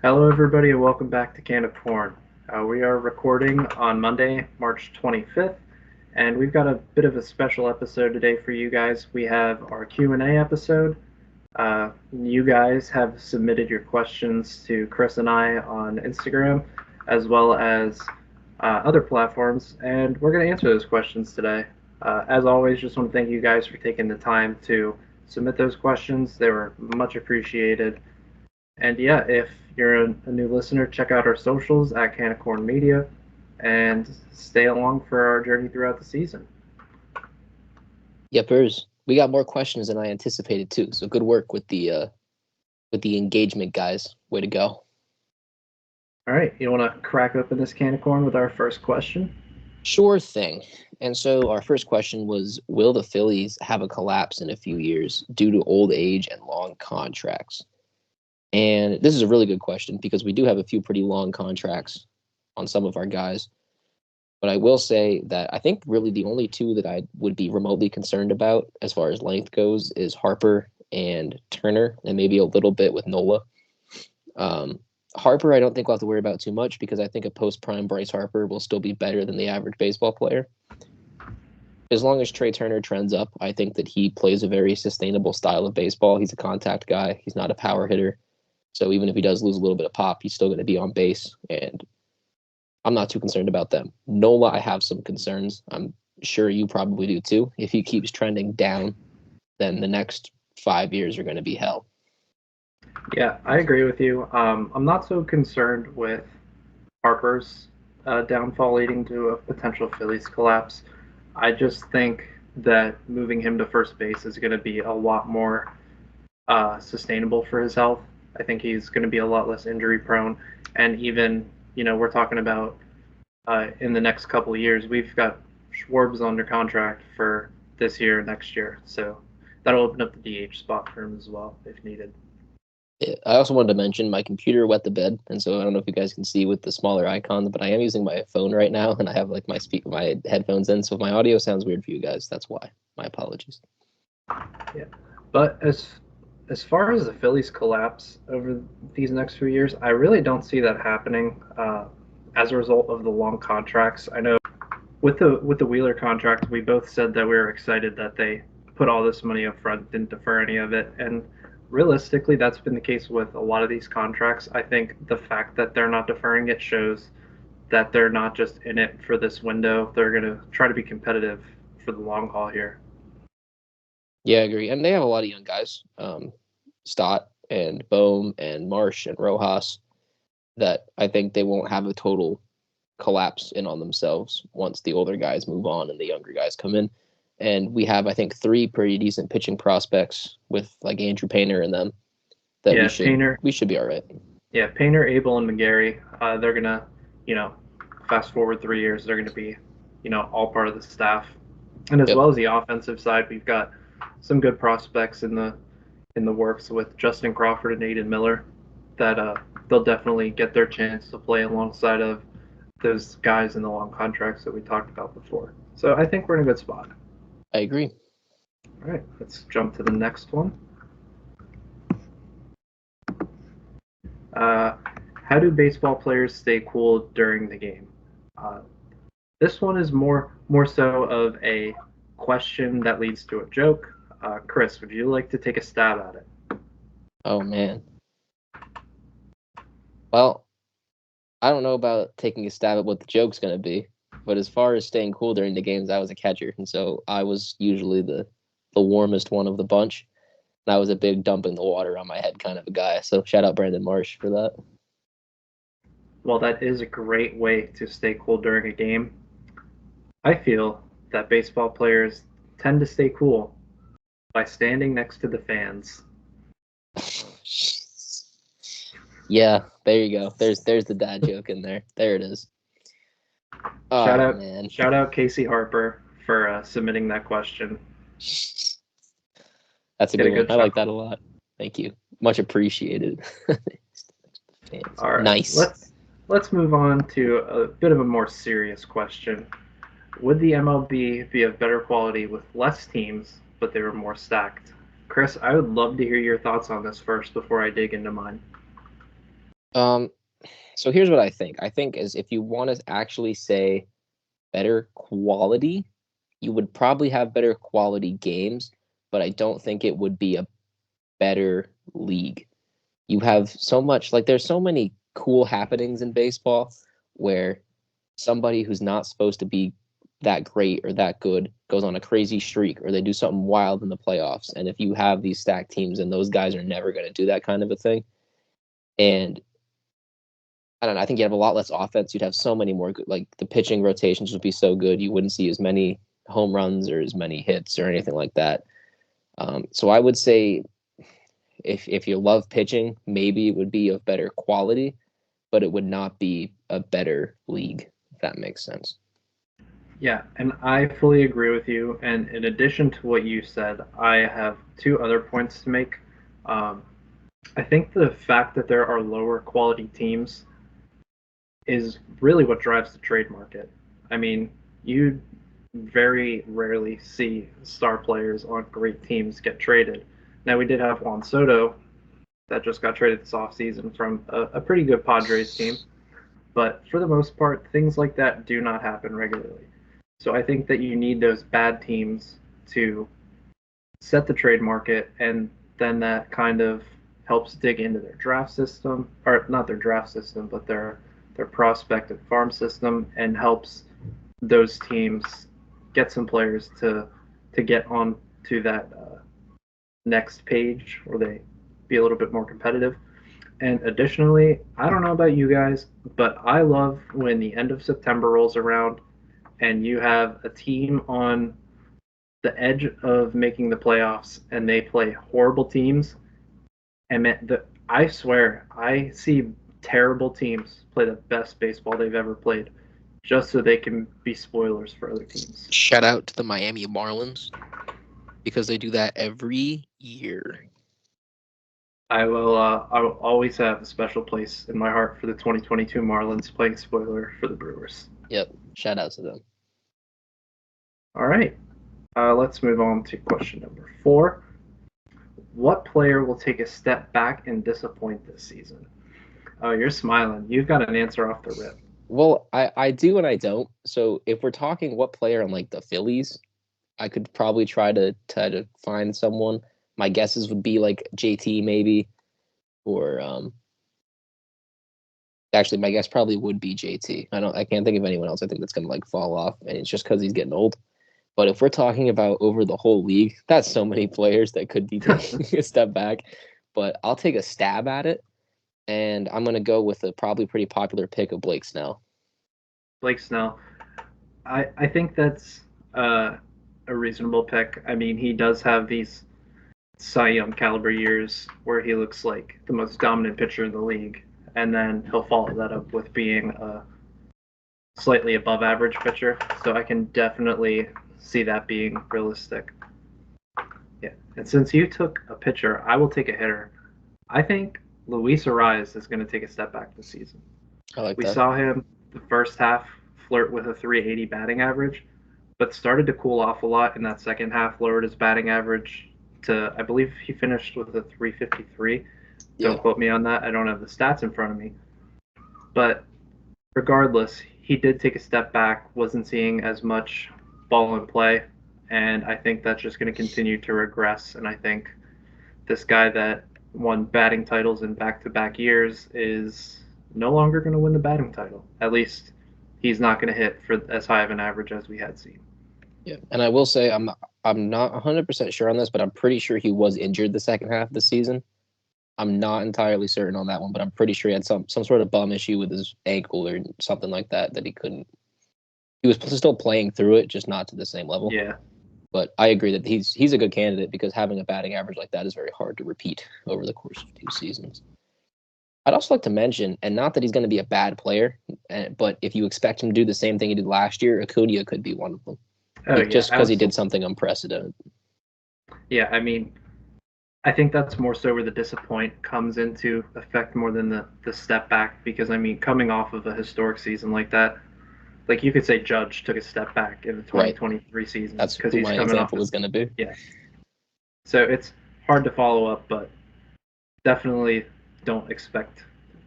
Hello, everybody, and welcome back to Can of Corn. We are recording on Monday, March 25th, and we've got a bit of a special episode today for you guys. We have our Q&A episode. You guys have submitted your questions to Chris and I on Instagram, as well as other platforms, and we're going to answer those questions today. As always, just want to thank you guys for taking the time to submit those questions. They were much appreciated. And yeah, if you're a new listener, check out our socials at Canicorn Media and stay along for our journey throughout the season. Yepers, we got more questions than I anticipated too. So good work with the engagement, guys. Way to go. All right, you want to crack open this can of corn with our first question? Sure thing. And so our first question was, will the Phillies have a collapse in a few years due to old age and long contracts? And this is a really good question because we do have a few pretty long contracts on some of our guys. But I will say that I think really the only two that I would be remotely concerned about as far as length goes is Harper and Turner, and maybe a little bit with Nola. Harper, I don't think we'll have to worry about too much because I think a post-prime Bryce Harper will still be better than the average baseball player. As long as Trey Turner trends up, I think that he plays a very sustainable style of baseball. He's a contact guy. He's not a power hitter. So even if he does lose a little bit of pop, he's still going to be on base, and I'm not too concerned about them. Nola, I have some concerns. I'm sure you probably do too. If he keeps trending down, then the next 5 years are going to be hell. Yeah, I agree with you. I'm not so concerned with Harper's downfall leading to a potential Phillies collapse. I just think that moving him to first base is going to be a lot more sustainable for his health. I think he's going to be a lot less injury prone. And even, we're talking about in the next couple of years, we've got Schwarbs under contract for this year and next year. So that'll open up the DH spot for him as well if needed. I also wanted to mention my computer wet the bed, and so I don't know if you guys can see with the smaller icons, but I am using my phone right now, and I have like my headphones in, so if my audio sounds weird for you guys, that's why. My apologies. Yeah, but as far as the Phillies collapse over these next few years, I really don't see that happening as a result of the long contracts. I know with the Wheeler contract, we both said that we were excited that they put all this money up front, didn't defer any of it, and realistically, that's been the case with a lot of these contracts. I think the fact that they're not deferring it shows that they're not just in it for this window. They're going to try to be competitive for the long haul here. Yeah, I agree. And they have a lot of young guys, Stott and Bohm and Marsh and Rojas, that I think they won't have a total collapse in on themselves once the older guys move on and the younger guys come in. And we have, I think, three pretty decent pitching prospects with like Andrew Painter and them that Yeah, Painter. we should be all right. Yeah, Painter, Abel, and McGarry. They're gonna, you know, fast forward 3 years, they're gonna be, all part of the staff. And as Yep. well as the offensive side, we've got some good prospects in the works with Justin Crawford and Aiden Miller that they'll definitely get their chance to play alongside of those guys in the long contracts that we talked about before. So I think we're in a good spot. I agree. All right, let's jump to the next one. Uh, how do baseball players stay cool during the game? Uh, this one is more so of a question that leads to a joke. Chris, would you like to take a stab at it? Oh man. Well, I don't know about taking a stab at what the joke's gonna be, but as far as staying cool during the games, I was a catcher, and so I was usually the warmest one of the bunch. And I was a big dump in the water on my head kind of a guy. So shout out Brandon Marsh for that. Well, that is a great way to stay cool during a game. I feel that baseball players tend to stay cool by standing next to the fans. Yeah, there you go. There's the dad joke in there. There it is. Shout Oh out, man. shout out Casey Harper for submitting that question. That's a Get a good one. good I like that chuckle. a lot. Thank you. Much appreciated. Fans. All right, Nice. let's move on to a bit of a more serious question. Would the MLB be of better quality with less teams, but they were more stacked? Chris, I would love to hear your thoughts on this first before I dig into mine. So here's what I think. I think is if you want to actually say better quality, you would probably have better quality games, but I don't think it would be a better league. You have so much, like, there's so many cool happenings in baseball where somebody who's not supposed to be that great or that good goes on a crazy streak or they do something wild in the playoffs. And if you have these stacked teams and those guys are never going to do that kind of a thing, and I don't know, I think you have a lot less offense. You'd have so many more good, like the pitching rotations would be so good. You wouldn't see as many home runs or as many hits or anything like that. So I would say if you love pitching, maybe it would be of better quality, but it would not be a better league, if that makes sense. Yeah, and I fully agree with you. And in addition to what you said, I have two other points to make. Um, I think the fact that there are lower quality teams is really what drives the trade market. I mean, you very rarely see star players on great teams get traded. Now, we did have Juan Soto that just got traded this offseason from a pretty good Padres team, but for the most part, things like that do not happen regularly. So I think that you need those bad teams to set the trade market, and then that kind of helps dig into their draft system, or not their draft system, but their prospect and farm system, and helps those teams get some players to get on to that next page where they be a little bit more competitive. And additionally, I don't know about you guys, but I love when the end of September rolls around and you have a team on the edge of making the playoffs and they play horrible teams. And I swear, I see terrible teams play the best baseball they've ever played just so they can be spoilers for other teams. Shout out to the Miami Marlins because they do that every year. I will always have a special place in my heart for the 2022 Marlins playing spoiler for the Brewers. Yep. Shout out to them. All right. Let's move on to question number 4. What player will take a step back and disappoint this season? Oh, you're smiling. You've got an answer off the rip. Well, I do and I don't. So if we're talking what player on like the Phillies, I could probably try to find someone. My guesses would be like JT maybe, or actually my guess probably would be JT. I can't think of anyone else I think that's gonna like fall off, and it's just because he's getting old. But if we're talking about over the whole league, that's so many players that could be taking a step back. But I'll take a stab at it, and I'm gonna go with a probably pretty popular pick of Blake Snell. Blake Snell. I think that's a reasonable pick. I mean, he does have these Cy Young caliber years where he looks like the most dominant pitcher in the league, and then he'll follow that up with being a slightly above average pitcher. So I can definitely see that being realistic. Yeah, and since you took a pitcher, I will take a hitter. I think Luis Arraez is going to take a step back this season. I like We that. saw him the first half flirt with a 380 batting average, but started to cool off a lot in that second half, lowered his batting average to, I believe he finished with a 353. Don't quote me on that. I don't have the stats in front of me. But regardless, he did take a step back, wasn't seeing as much ball in play, and I think that's just going to continue to regress. And I think this guy that won batting titles in back-to-back years is no longer going to win the batting title. At least he's not going to hit for as high of an average as we had seen. Yeah, and I will say I'm not 100% sure on this, but I'm pretty sure he was injured the second half of the season. I'm not entirely certain on that one, but I'm pretty sure he had some sort of bum issue with his ankle or something like that he couldn't. He was still playing through it, just not to the same level. Yeah. But I agree that he's a good candidate because having a batting average like that is very hard to repeat over the course of 2 seasons. I'd also like to mention, and not that he's going to be a bad player, but if you expect him to do the same thing he did last year, Acuna could be one of them. Just because he did something unprecedented. Yeah, I mean, I think that's more so where the disappoint comes into effect more than the step back, because, I mean, coming off of a historic season like that, like you could say Judge took a step back in the 2023 season. That's who my example was going to be. Yeah. So it's hard to follow up, but definitely don't expect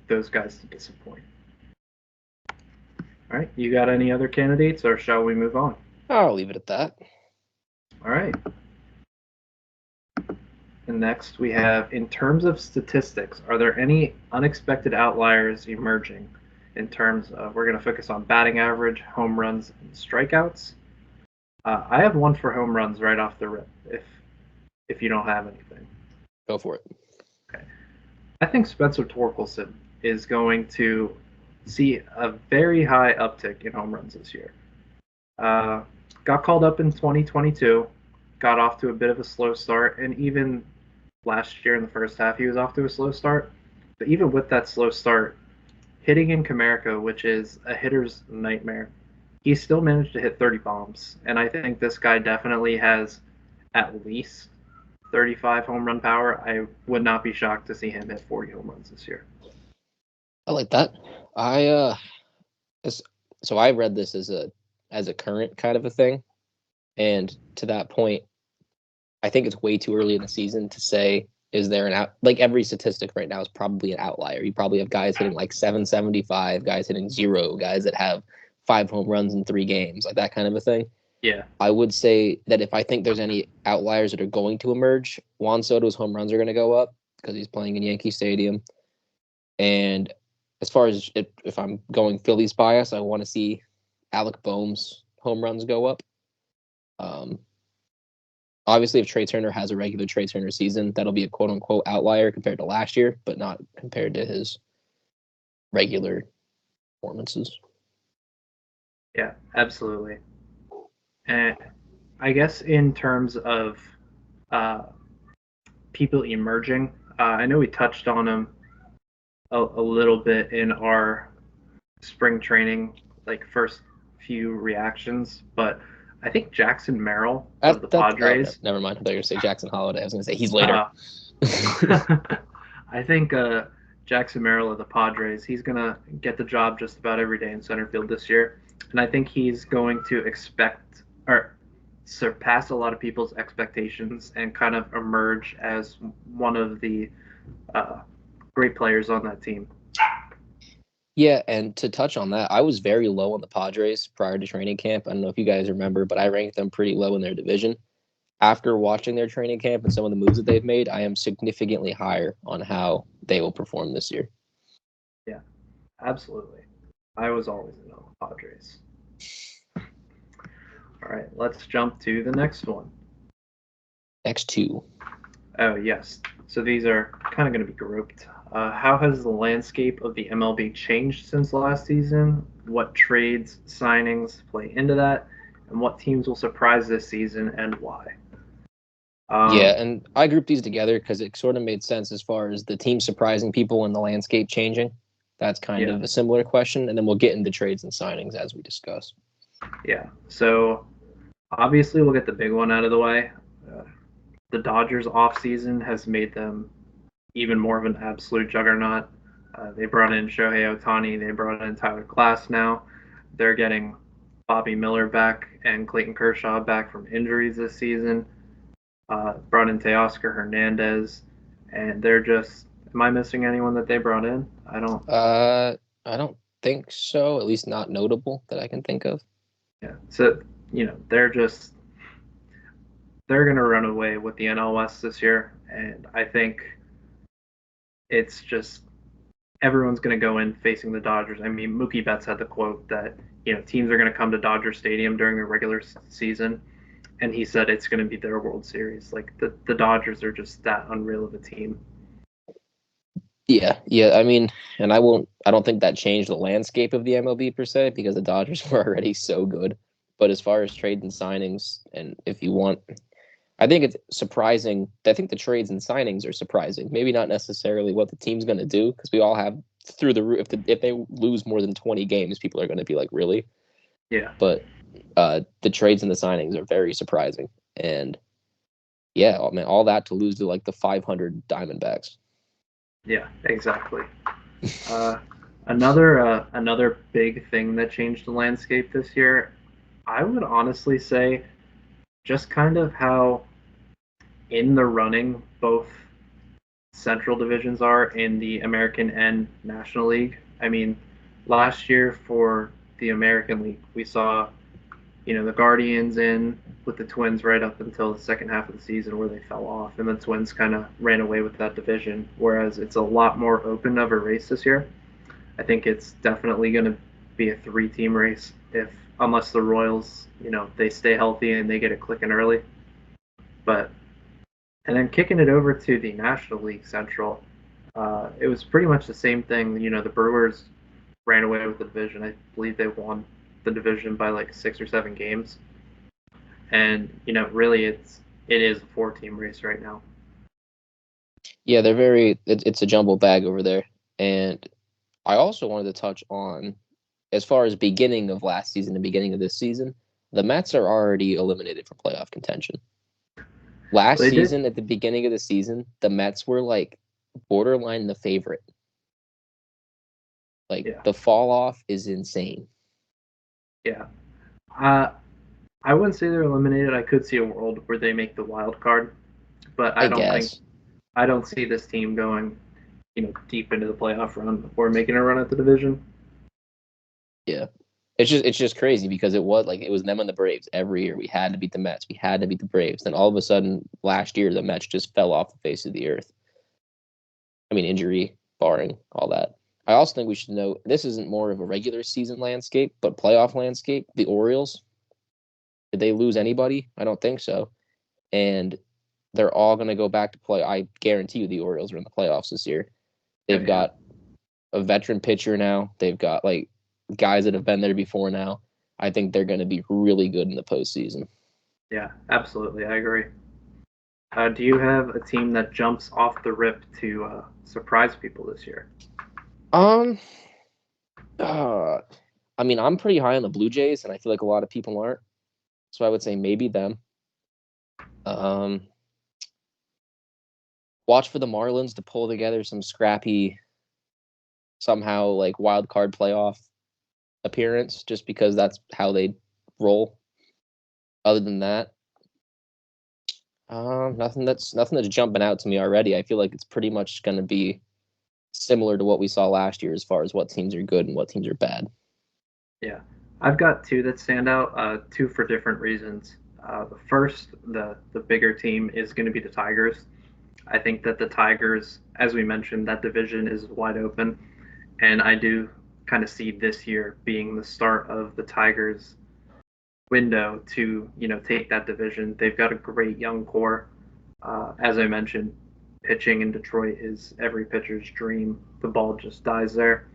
those guys to disappoint. All right, you got any other candidates, or shall we move on? I'll leave it at that. All right. And next we have, in terms of statistics, are there any unexpected outliers emerging in terms of, we're going to focus on batting average, home runs, and strikeouts. I have one for home runs right off the rip, if you don't have anything. Go for it. Okay. I think Spencer Torkelson is going to see a very high uptick in home runs this year. Got called up in 2022, got off to a bit of a slow start, and even last year in the first half, he was off to a slow start. But even with that slow start, hitting in Comerica, which is a hitter's nightmare, he still managed to hit 30 bombs. And I think this guy definitely has at least 35 home run power. I would not be shocked to see him hit 40 home runs this year. I like that. So I read this as a current kind of a thing, and to that point, I think it's way too early in the season to say, is there an out? Like, every statistic right now is probably an outlier. You probably have guys hitting like 775, guys hitting 0, guys that have 5 home runs in 3 games, like that kind of a thing. Yeah. I would say that if I think there's any outliers that are going to emerge, Juan Soto's home runs are going to go up because he's playing in Yankee Stadium. And as far as if I'm going Phillies bias, I want to see Alec Boehm's home runs go up. Obviously, if Trey Turner has a regular Trey Turner season, that'll be a quote-unquote outlier compared to last year, but not compared to his regular performances. Yeah, absolutely. And I guess in terms of people emerging, I know we touched on them a little bit in our spring training, like first few reactions, but I think Jackson Merrill of the Padres. Never mind. I thought you were going to say Jackson Holiday. I was going to say he's later. I think Jackson Merrill of the Padres, he's going to get the job just about every day in center field this year. And I think he's going to surpass a lot of people's expectations and kind of emerge as one of the great players on that team. Yeah, and to touch on that, I was very low on the Padres prior to training camp. I don't know if you guys remember, but I ranked them pretty low in their division. After watching their training camp and some of the moves that they've made, I am significantly higher on how they will perform this year. Yeah, absolutely. I was always in on the Padres. All right, let's jump to the next one. X2. Oh, yes. So these are kind of going to be grouped. How has the landscape of the MLB changed since last season? What trades, signings play into that? And what teams will surprise this season and why? Yeah, and I grouped these together because it sort of made sense as far as the team surprising people and the landscape changing. That's kind of a similar question, and then we'll get into trades and signings as we discuss. Yeah, so obviously we'll get the big one out of the way. The Dodgers offseason has made them even more of an absolute juggernaut. They brought in Shohei Ohtani. They brought in Tyler Glasnow. They're getting Bobby Miller back and Clayton Kershaw back from injuries this season. Brought in Teoscar Hernandez. And they're just... Am I missing anyone that they brought in? I don't think so. At least not notable that I can think of. Yeah. So, they're going to run away with the NL West this year. And I think it's just everyone's going to go in facing the Dodgers. I mean, Mookie Betts had the quote that, teams are going to come to Dodger Stadium during the regular season. And he said it's going to be their World Series. Like, the Dodgers are just that unreal of a team. Yeah. I mean, and I don't think that changed the landscape of the MLB per se, because the Dodgers were already so good. But as far as trades and signings, and if you want, I think it's surprising. I think the trades and signings are surprising. Maybe not necessarily what the team's going to do, because we all have through the roof. If they lose more than 20 games, people are going to be like, really? Yeah. But the trades and the signings are very surprising. And yeah, I mean, all that to lose to like the 500 Diamondbacks. Yeah, exactly. Another big thing that changed the landscape this year, I would honestly say, just kind of how in the running both Central divisions are in the American and National League. I mean, last year for the American League, we saw, the Guardians in with the Twins right up until the second half of the season where they fell off, and the Twins kind of ran away with that division. Whereas it's a lot more open of a race this year. I think it's definitely going to be a three-team race if unless the Royals, they stay healthy and they get it clicking early. But and then kicking it over to the National League Central, it was pretty much the same thing. The Brewers ran away with the division. I believe they won the division by like 6 or 7 games. And really, it is a four-team race right now. Yeah, it's a jumble bag over there. And I also wanted to touch on, as far as beginning of last season and beginning of this season, the Mets are already eliminated from playoff contention. Last season, at the beginning of the season, the Mets were like borderline the favorite. The fall off is insane. Yeah. I wouldn't say they're eliminated. I could see a world where they make the wild card, but I don't see this team going, deep into the playoff run or making a run at the division. Yeah. It's just crazy because it was them and the Braves every year. We had to beat the Mets. We had to beat the Braves. Then all of a sudden last year the Mets just fell off the face of the earth. I mean, injury barring all that. I also think we should know this isn't more of a regular season landscape, but playoff landscape. The Orioles, did they lose anybody? I don't think so. And they're all going to go back to play. I guarantee you the Orioles are in the playoffs this year. They've got a veteran pitcher now. They've got guys that have been there before now. I think they're going to be really good in the postseason. Yeah, absolutely. I agree. Do you have a team that jumps off the rip to surprise people this year? I mean, I'm pretty high on the Blue Jays, and I feel like a lot of people aren't. So I would say maybe them. Watch for the Marlins to pull together some scrappy, somehow wild card playoff appearance, just because that's how they roll. Other than that, nothing that's jumping out to me already. I feel like it's pretty much going to be similar to what we saw last year as far as what teams are good and what teams are bad. Yeah, I've got two that stand out, two for different reasons. The first, the bigger team is going to be the Tigers. I think that the Tigers, as we mentioned, that division is wide open, and I do kind of see this year being the start of the Tigers' window to take that division. They've got a great young core. As I mentioned, pitching in Detroit is every pitcher's dream. The ball just dies there.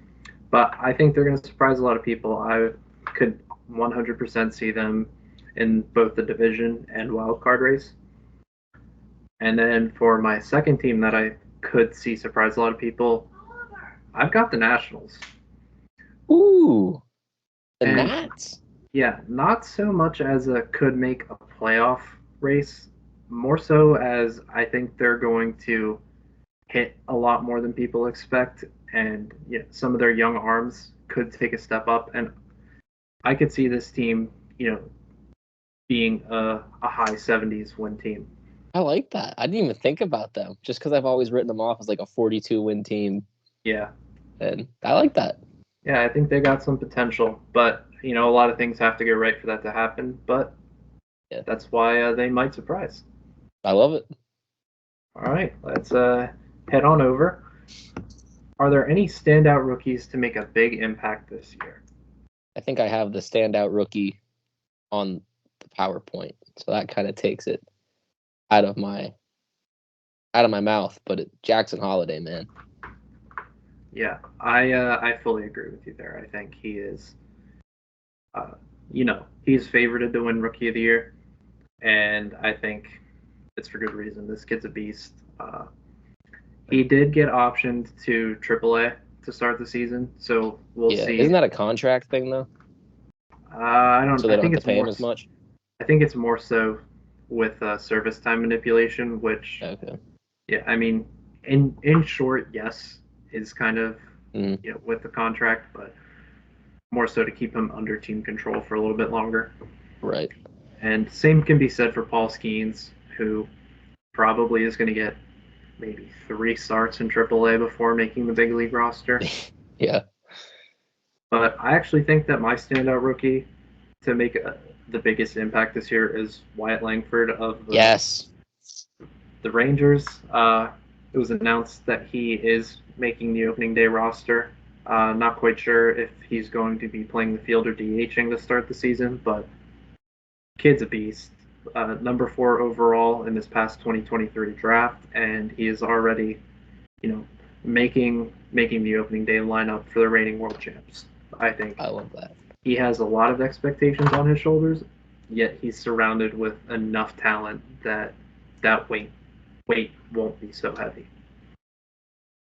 But I think they're going to surprise a lot of people. I could 100% see them in both the division and wild card race. And then for my second team that I could see surprise a lot of people, I've got the Nationals. Ooh, the Nats. Yeah, not so much as a could make a playoff race, more so as I think they're going to hit a lot more than people expect, and some of their young arms could take a step up, and I could see this team, being a high 70s win team. I like that. I didn't even think about them just because I've always written them off as a 42 win team. Yeah. And I like that. Yeah, I think they got some potential, but a lot of things have to go right for that to happen. But that's why they might surprise. I love it. All right, let's head on over. Are there any standout rookies to make a big impact this year? I think I have the standout rookie on the PowerPoint, so that kind of takes it out of my mouth. But Jackson Holliday, man. Yeah, I fully agree with you there. I think he is, he's favorited to win Rookie of the Year, and I think it's for good reason. This kid's a beast. He did get optioned to AAA to start the season, so we'll see. Isn't that a contract thing though? I don't. So they don't have to pay him as much. I think it's more so with service time manipulation, which. Okay. Yeah, I mean, in short, yes, is kind of with the contract, but more so to keep him under team control for a little bit longer. Right. And same can be said for Paul Skeens, who probably is going to get maybe 3 starts in AAA before making the big league roster. Yeah. But I actually think that my standout rookie to make the biggest impact this year is Wyatt Langford of Yes. the Rangers. It was announced that he is making the opening day roster. Not quite sure if he's going to be playing the field or DHing to start the season, but kid's a beast. Number 4 overall in this past 2023 draft, and he is already, you know, making the opening day lineup for the reigning world champs. I think I love that. he has a lot of expectations on his shoulders, yet he's surrounded with enough talent that weight won't be so heavy.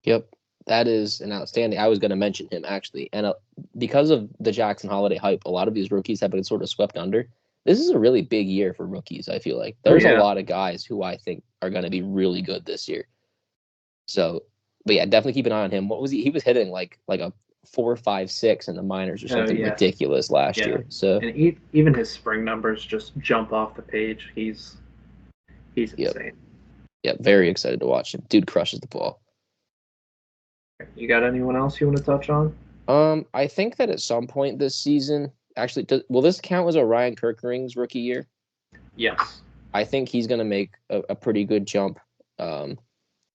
Yep. That is an outstanding. I was going to mention him actually. And because of the Jackson Holiday hype, a lot of these rookies have been sort of swept under. This is a really big year for rookies, I feel like. There's a lot of guys who I think are going to be really good this year. So, but yeah, definitely keep an eye on him. What was he? He was hitting like a 4.56 in the minors or something ridiculous last year. So, and even his spring numbers just jump off the page. He's insane. Yeah, very excited to watch him. Dude crushes the ball. You got anyone else you want to touch on? I think that at some point this season, actually, will this count as a Ryan Kirkering's rookie year? Yes. I think he's going to make a pretty good jump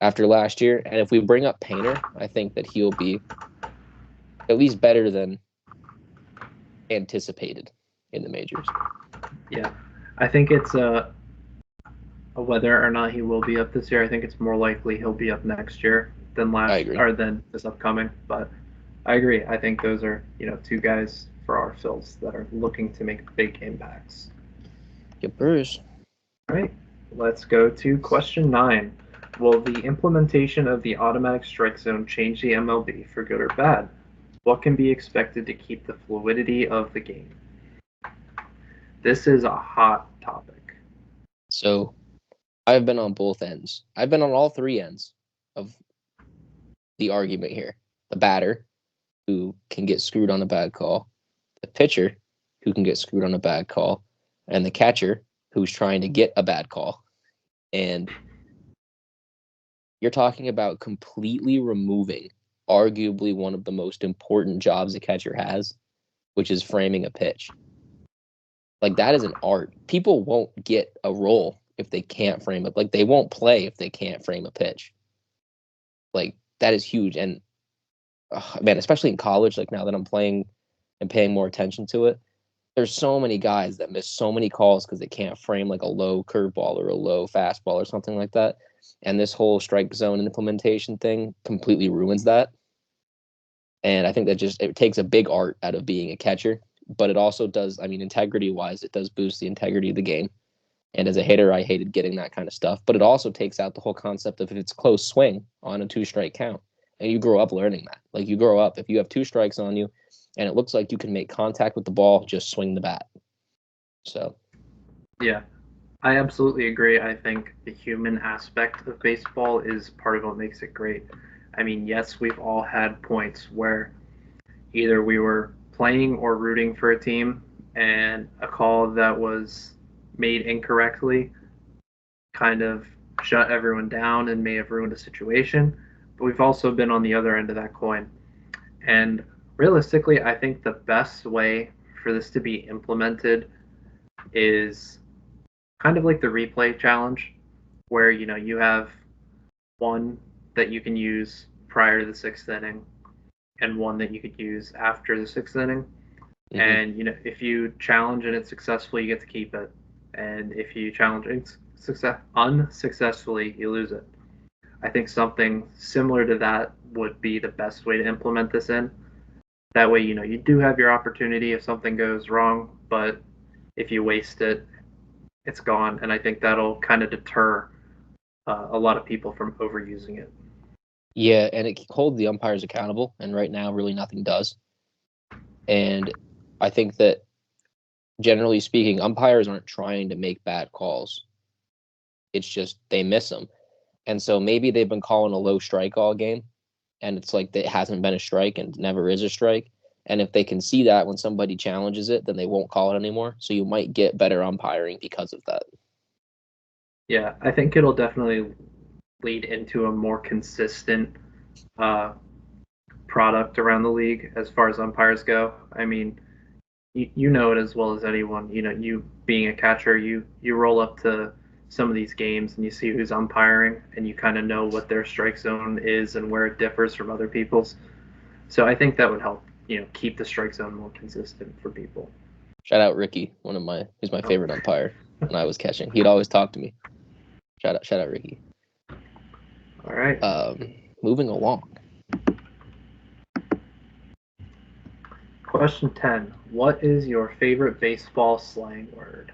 after last year. And if we bring up Painter, I think that he'll be at least better than anticipated in the majors. Yeah. I think it's whether or not he will be up this year. I think it's more likely he'll be up next year than than this upcoming. But I agree. I think those are, 2 guys for our Phils that are looking to make big impacts. Yep, Bruce. All right. Let's go to question 9. Will the implementation of the automatic strike zone change the MLB for good or bad? What can be expected to keep the fluidity of the game? This is a hot topic. So I've been on both ends. I've been on all 3 ends of the argument here. The batter, who can get screwed on a bad call, the pitcher, who can get screwed on a bad call, and the catcher, who's trying to get a bad call. And you're talking about completely removing arguably one of the most important jobs a catcher has, which is framing a pitch. Like, that is an art. People won't get a role if they can't frame it. Like, they won't play if they can't frame a pitch. Like, that is huge. And man, especially in college, like now that I'm playing and paying more attention to it, there's so many guys that miss so many calls because they can't frame like a low curveball or a low fastball or something like that. And this whole strike zone implementation thing completely ruins that. And I think that it takes a big art out of being a catcher, but it also does, I mean, integrity wise, it does boost the integrity of the game. And as a hitter, I hated getting that kind of stuff, but it also takes out the whole concept of if it's close swing on a 2-strike count. And you grow up learning that. Like, you grow up, if you have 2 strikes on you and it looks like you can make contact with the ball, just swing the bat. So. Yeah, I absolutely agree. I think the human aspect of baseball is part of what makes it great. I mean, yes, we've all had points where either we were playing or rooting for a team and a call that was made incorrectly kind of shut everyone down and may have ruined a situation. But we've also been on the other end of that coin. And realistically, I think the best way for this to be implemented is kind of like the replay challenge, where you have one that you can use prior to the 6th inning and one that you could use after the 6th inning. Mm-hmm. And if you challenge and it's successful, you get to keep it, and if you challenge unsuccessfully, you lose it. I think something similar to that would be the best way to implement this in. That way, you do have your opportunity if something goes wrong, but if you waste it, it's gone. And I think that'll kind of deter a lot of people from overusing it. Yeah, and it holds the umpires accountable, and right now, really nothing does. And I think that, generally speaking, umpires aren't trying to make bad calls. It's just they miss them. And so maybe they've been calling a low strike all game, and it's like it hasn't been a strike and never is a strike. And if they can see that when somebody challenges it, then they won't call it anymore. So you might get better umpiring because of that. Yeah, I think it'll definitely lead into a more consistent uh, product around the league as far as umpires go. I mean, you know it as well as anyone. You know, you being a catcher, you roll up to some of these games and you see who's umpiring, and you kind of know what their strike zone is and where it differs from other people's. So I think that would help, keep the strike zone more consistent for people. Shout out Ricky, he's my favorite umpire when I was catching. He'd always talk to me. Shout out Ricky. All right. Moving along. Question 10. What is your favorite baseball slang word?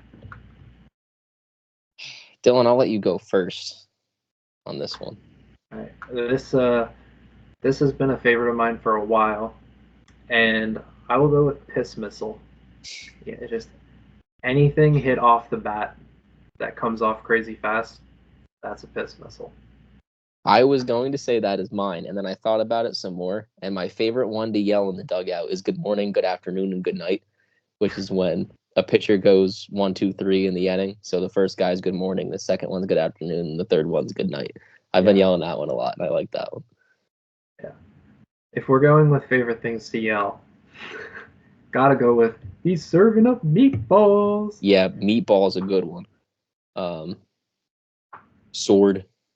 Dylan, I'll let you go first on this one. All right. This has been a favorite of mine for a while, and I will go with piss missile. Yeah, just anything hit off the bat that comes off crazy fast, that's a piss missile. I was going to say that is mine, and then I thought about it some more, and my favorite one to yell in the dugout is good morning, good afternoon, and good night, which is when a pitcher goes 1, 2, 3 in the inning. So the first guy's good morning, the second one's good afternoon, and the third one's good night. I've been yelling that one a lot, and I like that one. Yeah. If we're going with favorite things to yell, gotta go with he's serving up meatballs. Yeah, meatball's a good one.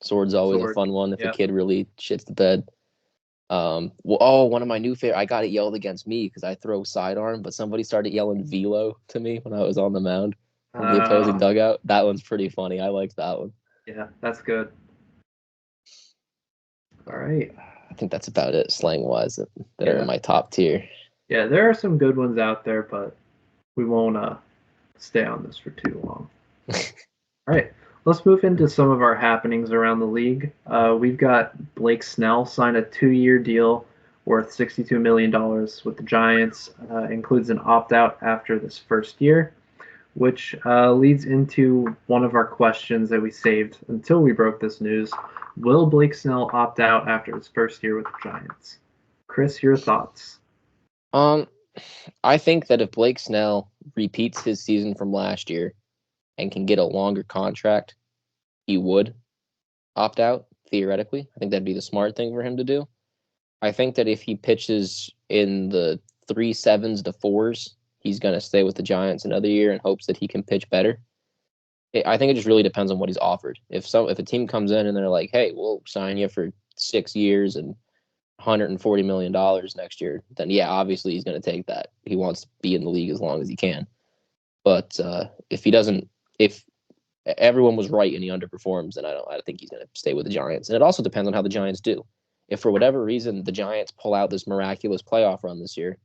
Sword's always a fun one if a kid really shits the bed. One of my new favorite, I got it yelled against me because I throw sidearm, but somebody started yelling velo to me when I was on the mound from the opposing dugout. That one's pretty funny. I like that one. Yeah, that's good. All right. I think that's about it slang-wise that are in my top tier. Yeah, there are some good ones out there, but we won't stay on this for too long. All right. Let's move into some of our happenings around the league. We've got Blake Snell signed a 2-year deal worth $62 million with the Giants. Includes an opt-out after this first year, which leads into one of our questions that we saved until we broke this news. Will Blake Snell opt out after his first year with the Giants? Chris, your thoughts? I think that if Blake Snell repeats his season from last year and can get a longer contract, he would opt out, theoretically. I think that'd be the smart thing for him to do. I think that if he pitches in the 3.7s to 4s, he's going to stay with the Giants another year in hopes that he can pitch better. I think it just really depends on what he's offered. If a team comes in and they're like, hey, we'll sign you for 6 years and $140 million next year, then yeah, obviously he's going to take that. He wants to be in the league as long as he can. But if everyone was right and he underperforms, then I think he's going to stay with the Giants. And it also depends on how the Giants do. If for whatever reason the Giants pull out this miraculous playoff run this year,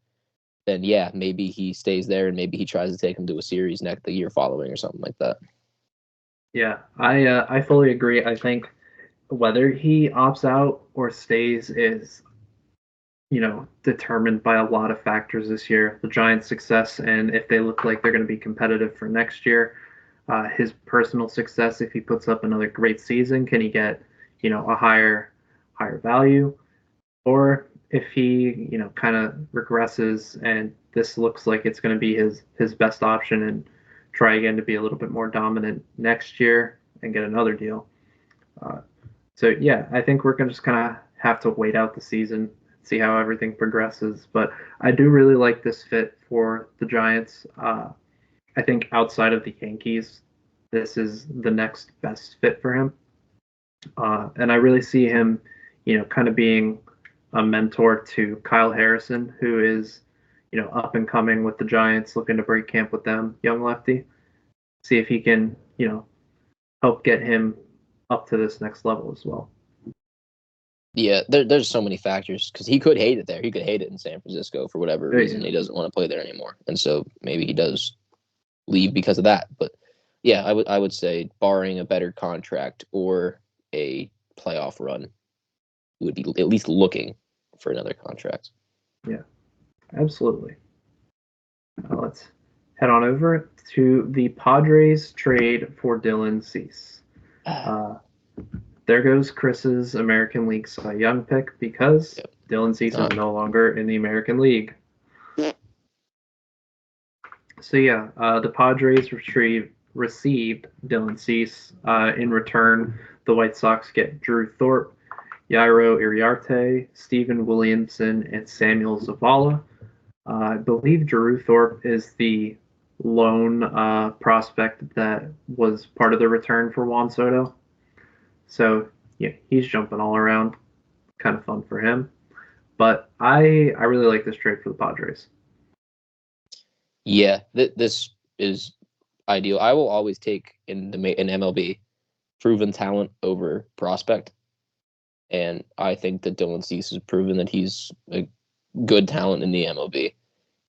then yeah, maybe he stays there and maybe he tries to take him to a series the year following or something like that. Yeah, I fully agree. I think whether he opts out or stays is, determined by a lot of factors this year. The Giants' success, and if they look like they're going to be competitive for next year. His personal success, if he puts up another great season, can he get, a higher value? Or if he, kind of regresses and this looks like it's going to be his best option and try again to be a little bit more dominant next year and get another deal. So yeah, I think we're going to just kind of have to wait out the season, see how everything progresses. But I do really like this fit for the Giants. I think outside of the Yankees, this is the next best fit for him. And I really see him, kind of being a mentor to Kyle Harrison, who is, up and coming with the Giants, looking to break camp with them, young lefty. See if he can, help get him up to this next level as well. Yeah, there's so many factors because he could hate it there. He could hate it in San Francisco for whatever reason. He doesn't want to play there anymore. And so maybe he does leave because of that. But yeah, I would say barring a better contract or a playoff run, he would be at least looking for another contract. Yeah, absolutely. Let's head on over to the Padres trade for Dylan Cease. There goes Chris's American League Cy Young pick because Dylan Cease is no longer in the American League. So yeah, the Padres retrieve received Dylan Cease. In return, the White Sox get Drew Thorpe, Jairo Iriarte, Steven Williamson, and Samuel Zavala. I believe Drew Thorpe is the lone prospect that was part of the return for Juan Soto. So, yeah, he's jumping all around. Kind of fun for him. But I really like this trade for the Padres. Yeah, this is ideal. I will always take in MLB proven talent over prospect. And I think that Dylan Cease has proven that he's a good talent in the MLB.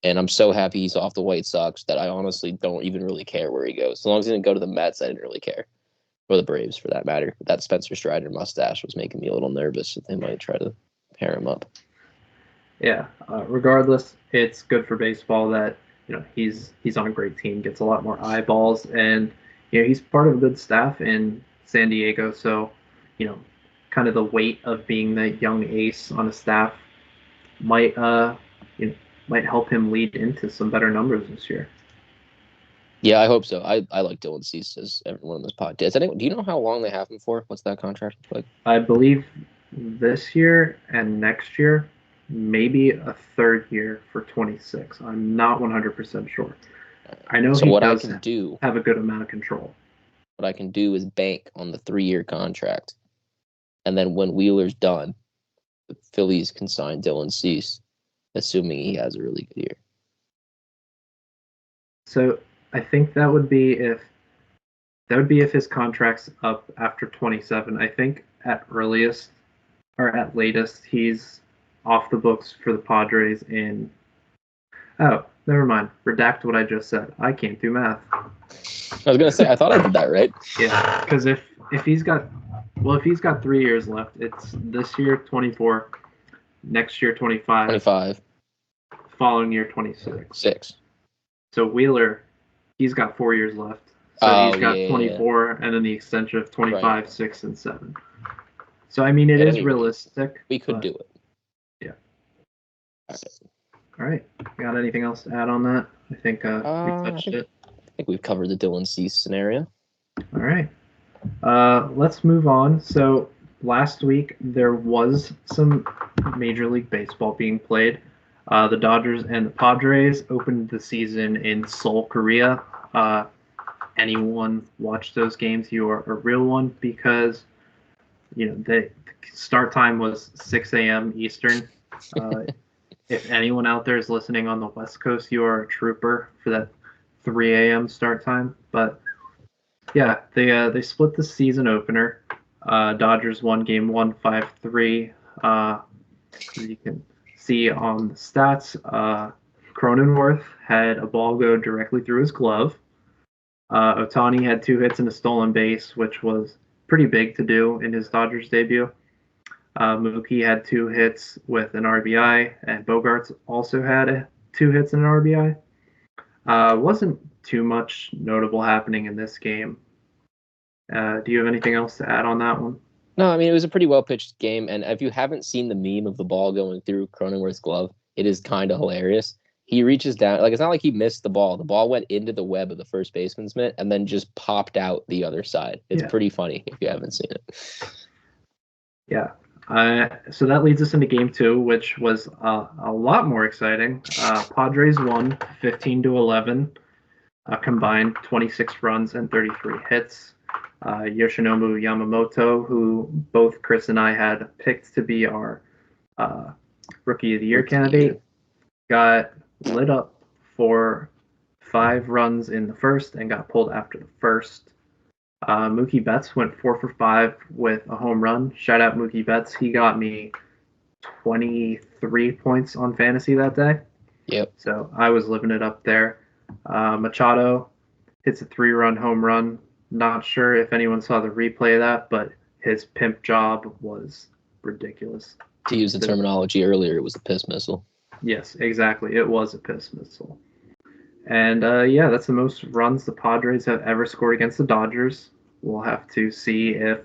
And I'm so happy he's off the White Sox that I honestly don't even really care where he goes. As long as he didn't go to the Mets, I didn't really care. Or the Braves, for that matter. But that Spencer Strider mustache was making me a little nervous that they might try to pair him up. Yeah, regardless, it's good for baseball that he's on a great team, gets a lot more eyeballs, and he's part of a good staff in San Diego. So kind of the weight of being the young ace on a staff might might help him lead into some better numbers this year. Yeah, I hope so. I like Dylan Cease as everyone on this podcast. Do you know how long they have him for? What's that contract look like? I believe this year and next year, maybe a third year for 26. I'm not 100% sure. I know so he what does I can do, have a good amount of control. What I can do is bank on the 3-year contract. And then when Wheeler's done, the Phillies can sign Dylan Cease, assuming he has a really good year. So I think that would be if his contract's up after 27. I think at earliest or at latest he's off the books for the Padres in. Oh, never mind. Redact what I just said. I can't do math. I was gonna say I thought I did that right. Yeah, because if he's got 3 years left, it's this year 24, next year 25, 25, following year 26. 6. So Wheeler, he's got 4 years left. So he's got 24, and then the extension of 25, right. 6, and 7. So I mean, it is realistic. We could do it. Yeah. All right. Got anything else to add on that? I think we touched it. I think we've covered the Dylan Cease scenario. All right. Let's move on. So last week there was some Major League Baseball being played. The Dodgers and the Padres opened the season in Seoul, Korea. Anyone watch those games, you are a real one, because the start time was 6 a.m. Eastern. If anyone out there is listening on the West Coast, you are a trooper for that 3 a.m. start time. But yeah, they split the season opener. Dodgers won game 1 5-3. You can see on the stats, Cronenworth had a ball go directly through his glove. Ohtani had 2 hits and a stolen base, which was pretty big to do in his Dodgers debut. Mookie had 2 hits with an RBI, and Bogaerts also had 2 hits and an RBI. Wasn't too much notable happening in this game. Do you have anything else to add on that one? No, I mean, it was a pretty well-pitched game, and if you haven't seen the meme of the ball going through Cronenworth's glove, it is kind of hilarious. He reaches down, it's not like he missed the ball. The ball went into the web of the first baseman's mitt and then just popped out the other side. It's pretty funny if you haven't seen it. Yeah. So that leads us into game 2, which was a lot more exciting. Padres won 15-11, combined 26 runs and 33 hits. Yoshinobu Yamamoto, who both Chris and I had picked to be our Rookie of the Year candidate, got lit up for 5 runs in the first and got pulled after the first. Mookie Betts went 4 for 5 with a home run. Shout out Mookie Betts. He got me 23 points on fantasy that day. Yep. So I was living it up there. Machado hits a 3-run home run. Not sure if anyone saw the replay of that, but his pimp job was ridiculous. To use the terminology earlier, it was a piss missile. Yes, exactly. It was a piss missile. And that's the most runs the Padres have ever scored against the Dodgers. We'll have to see if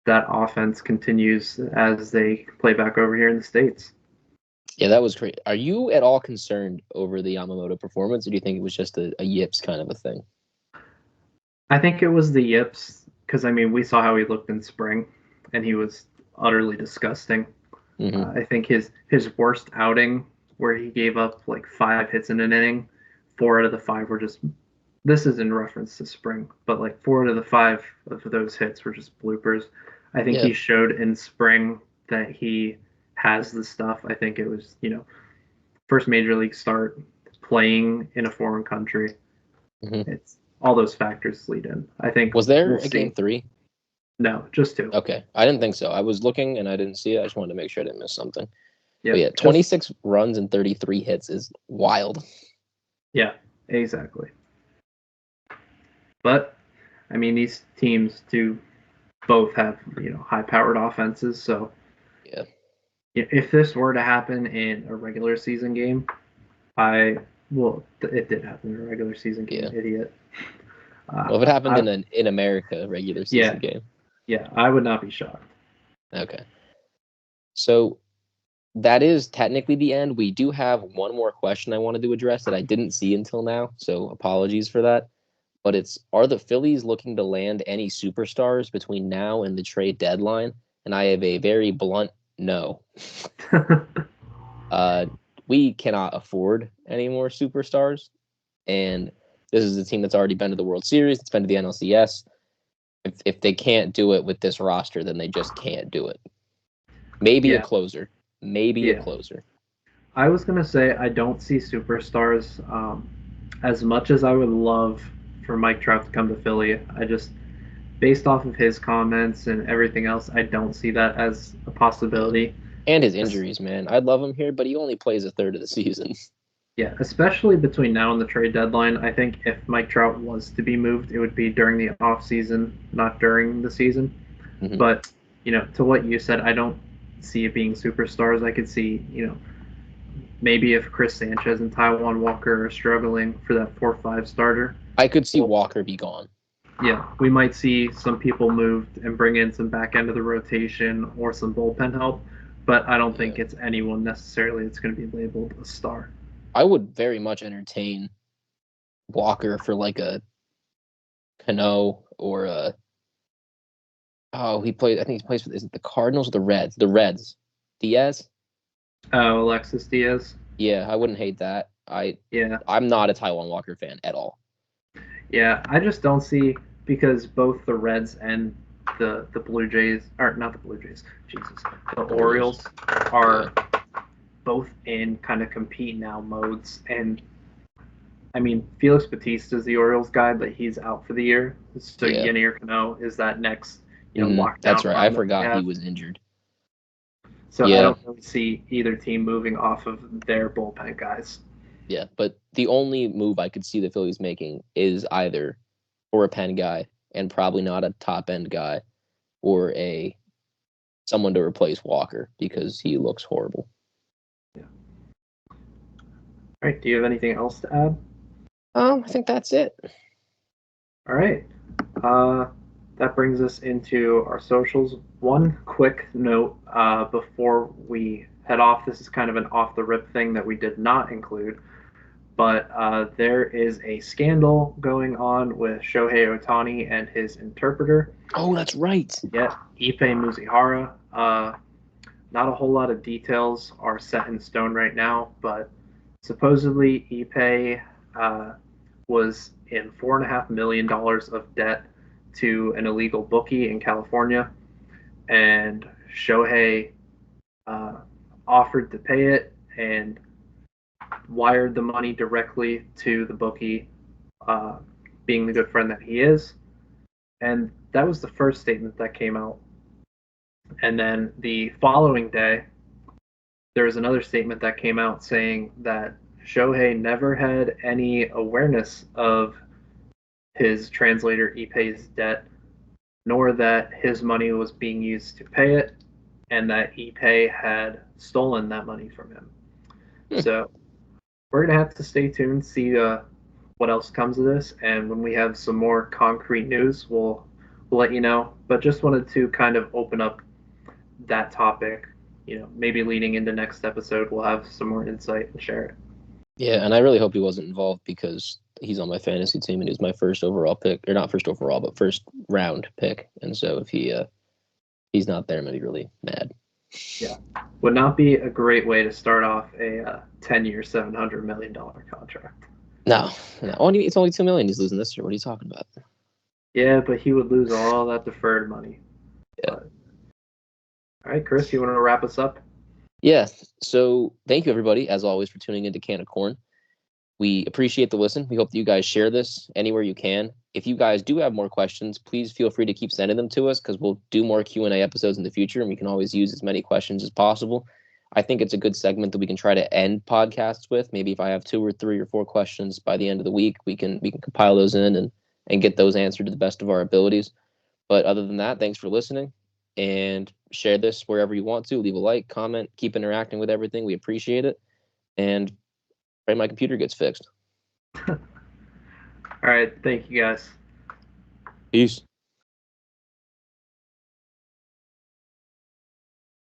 that offense continues as they play back over here in the States. Yeah, that was great. Are you at all concerned over the Yamamoto performance, or do you think it was just a yips kind of a thing? I think it was the yips because I mean we saw how he looked in spring, and he was utterly disgusting. Hmm. I think his worst outing where he gave up like 5 hits in an inning, 4 out of the 5 were just. This is in reference to spring, but like 4 out of the 5 of those hits were just bloopers. I think Yeah. he showed in spring that he has the stuff. I think it was first major league start, playing in a foreign country. Hmm. It's all those factors lead in. I think Was there we'll a game see. 3? No, just 2. Okay, I didn't think so. I was looking and I didn't see it. I just wanted to make sure I didn't miss something. Yeah, But yeah, just 26 runs and 33 hits is wild. yeah, exactly. But I mean, these teams do both have high-powered offenses. So Yeah. if this were to happen in a regular season game, it did happen in a regular season game, Yeah. idiot. Well, if it happened I, in America regular yeah, season game. yeah, I would not be shocked. Okay. So that is technically the end. We do have one more question I wanted to address that I didn't see until now. So apologies for that. But it's, are the Phillies looking to land any superstars between now and the trade deadline? And I have a very blunt no. Uh, we cannot afford any more superstars. And this is a team that's already been to the World Series, it's been to the NLCS. If they can't do it with this roster, then they just can't do it. Maybe a Yeah, closer. Maybe a yeah. closer. I was gonna say I don't see superstars. As much as I would love for Mike Trout to come to Philly, I just, based off of his comments and everything else, I don't see that as a Yeah. possibility. And his injuries, man. I'd love him here, but he only plays a third of the season. Yeah, especially between now and the trade deadline. I think if Mike Trout was to be moved, it would be during the off season, not during the season. Mm-hmm. But to what you said, I don't see it being superstars. I could see, maybe if Chris Sanchez and Taijuan Walker are struggling for that 4-5 starter. I could see Well, Walker be gone. yeah, we might see some people moved and bring in some back end of the rotation or some bullpen help, but I don't Yeah. think it's anyone necessarily that's going to be labeled a star. I would very much entertain Walker for like a Cano or a, he plays, I think he plays for, is it the Cardinals or the Reds? The Reds. Diaz? Alexis Diaz. Yeah, I wouldn't hate that. Yeah, I'm not a Taijuan Walker fan at all. yeah. I just don't see, because both the Reds and the Blue Jays, or not the Blue Jays, Jesus, the Orioles are both in kind of compete now modes. And I mean, Felix Batista is the Orioles guy, but he's out for the year. So Yeah. Yennier Cano is that next, That's lockdown right. I arm that we forgot he have. was injured. So I Yeah. don't really see either team moving off of their bullpen guys. Yeah. But the only move I could see the Phillies making is either for a pen guy and probably not a top end guy, or someone to replace Walker because he looks horrible. Yeah. All right. Do you have anything else to add? I think that's it. All right. That brings us into our socials. One quick note before we head off. This is kind of an off the rip thing that we did not include, but there is a scandal going on with Shohei Ohtani and his interpreter. Oh, that's right. Yeah, Ippei Muzihara. Not a whole lot of details are set in stone right now, but supposedly Ippei was in $4.5 million of debt to an illegal bookie in California, and Shohei uh, offered to pay it and wired the money directly to the bookie, uh, being the good friend that he is. And that was the first statement that came out. And then the following day, there was another statement that came out saying that Shohei never had any awareness of his translator Ippei's debt, nor that his money was being used to pay it, and that Ippei had stolen that money from him. So we're gonna have to stay tuned, see what else comes of this, and when we have some more concrete news, we'll let you know. But just wanted to kind of open up that topic. Maybe leading into next episode, we'll have some more insight and share it. Yeah, and I really hope he wasn't involved because he's on my fantasy team and he was my first overall pick, or not first overall, but first round pick. And so if he's not there, I'm gonna be really mad. Yeah, would not be a great way to start off a 10-year, $700 million contract. No. It's only $2 million he's losing this year. What are you talking about? Yeah, but he would lose all that deferred money. Yeah. But... All right, Chris, you want to wrap us up? Yeah. So thank you everybody, as always, for tuning into Can of Corn. We appreciate the listen. We hope that you guys share this anywhere you can. If you guys do have more questions, please feel free to keep sending them to us because we'll do more Q&A episodes in the future and we can always use as many questions as possible. I think it's a good segment that we can try to end podcasts with. Maybe if I have 2 or 3 or 4 questions by the end of the week, we can compile those in and get those answered to the best of our abilities. But other than that, thanks for listening and share this wherever you want to. Leave a like, comment, keep interacting with everything. We appreciate it. And pray my computer gets fixed. All right, thank you guys. Peace.